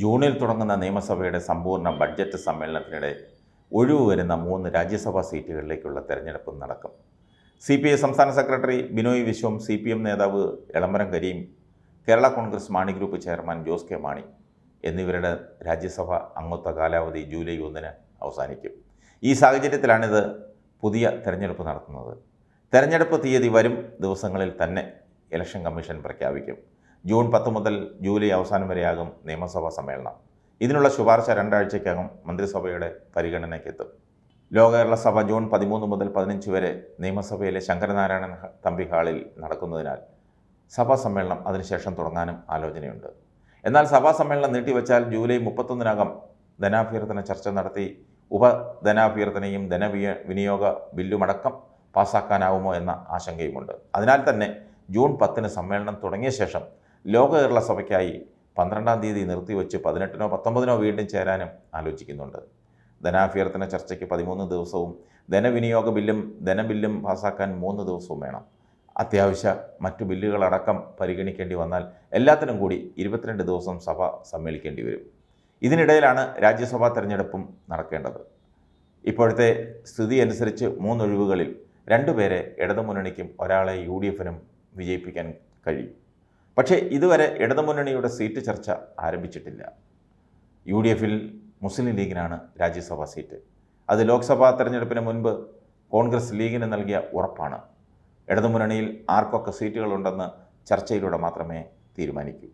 ജൂണിൽ തുടങ്ങുന്ന നിയമസഭയുടെ സമ്പൂർണ്ണ ബഡ്ജറ്റ് സമ്മേളനത്തിനിടെ ഒഴിവ് വരുന്ന 3 രാജ്യസഭാ സീറ്റുകളിലേക്കുള്ള തെരഞ്ഞെടുപ്പ് നടക്കും. CPI സംസ്ഥാന സെക്രട്ടറി ബിനോയ് വിശ്വം, CPM നേതാവ് എളമരം കരീം, കേരള കോൺഗ്രസ് മാണി ഗ്രൂപ്പ് ചെയർമാൻ ജോസ് കെ മാണി എന്നിവരുടെ രാജ്യസഭ അംഗത്വ കാലാവധി ജൂലൈ 1 അവസാനിക്കും. ഈ സാഹചര്യത്തിലാണിത് പുതിയ തെരഞ്ഞെടുപ്പ് നടത്തുന്നത്. തെരഞ്ഞെടുപ്പ് തീയതി വരും ദിവസങ്ങളിൽ തന്നെ ഇലക്ഷൻ കമ്മീഷൻ പ്രഖ്യാപിക്കും. ജൂൺ 10 മുതൽ ജൂലൈ അവസാനം വരെയാകും നിയമസഭാ സമ്മേളനം. ഇതിനുള്ള ശുപാർശ 2 ആഴ്ചയ്ക്കകം മന്ത്രിസഭയുടെ പരിഗണനയ്ക്കെത്തും. ലോക കേരള സഭ ജൂൺ 13 മുതൽ 15 വരെ നിയമസഭയിലെ ശങ്കരനാരായണൻ തമ്പി ഹാളിൽ നടക്കുന്നതിനാൽ സഭാ സമ്മേളനം അതിനുശേഷം തുടങ്ങാനും ആലോചനയുണ്ട്. എന്നാൽ സഭാ സമ്മേളനം നീട്ടിവെച്ചാൽ ജൂലൈ 31 ധനാഭ്യർത്ഥന ചർച്ച നടത്തി ഉപധനാഭ്യർത്ഥനയും ധനവിനിയോഗ ബില്ലുമടക്കം പാസ്സാക്കാനാവുമോ എന്ന ആശങ്കയുമുണ്ട്. അതിനാൽ തന്നെ ജൂൺ 10 സമ്മേളനം തുടങ്ങിയ ശേഷം ലോക കേരള സഭയ്ക്കായി 12 തീയതി നിർത്തിവെച്ച് 18 19 വീണ്ടും ചേരാനും ആലോചിക്കുന്നുണ്ട്. ധനാഭ്യർത്ഥന ചർച്ചയ്ക്ക് 13 ദിവസവും ധനവിനിയോഗ ബില്ലും ധനബില്ലും പാസ്സാക്കാൻ 3 ദിവസവും വേണം. അത്യാവശ്യ മറ്റു ബില്ലുകളടക്കം പരിഗണിക്കേണ്ടി വന്നാൽ എല്ലാത്തിനും കൂടി 22 ദിവസം സഭ സമ്മേളിക്കേണ്ടി വരും. ഇതിനിടയിലാണ് രാജ്യസഭാ തെരഞ്ഞെടുപ്പും നടക്കേണ്ടത്. ഇപ്പോഴത്തെ സ്ഥിതി അനുസരിച്ച് 3 ഒഴിവുകളിൽ 2 പേരെ ഇടതുമുന്നണിക്കും ഒരാളെ UDFനും വിജയിപ്പിക്കാൻ കഴിയും. പക്ഷേ ഇതുവരെ ഇടതുമുന്നണിയുടെ സീറ്റ് ചർച്ച ആരംഭിച്ചിട്ടില്ല. UDFൽ മുസ്ലിം ലീഗിനാണ് രാജ്യസഭാ സീറ്റ്. അത് ലോക്സഭാ തെരഞ്ഞെടുപ്പിന് മുൻപ് കോൺഗ്രസ് ലീഗിന് നൽകിയ ഉറപ്പാണ്. ഇടതുമുന്നണിയിൽ ആർക്കൊക്കെ സീറ്റുകളുണ്ടെന്ന് ചർച്ചയിലൂടെ മാത്രമേ തീരുമാനിക്കൂ.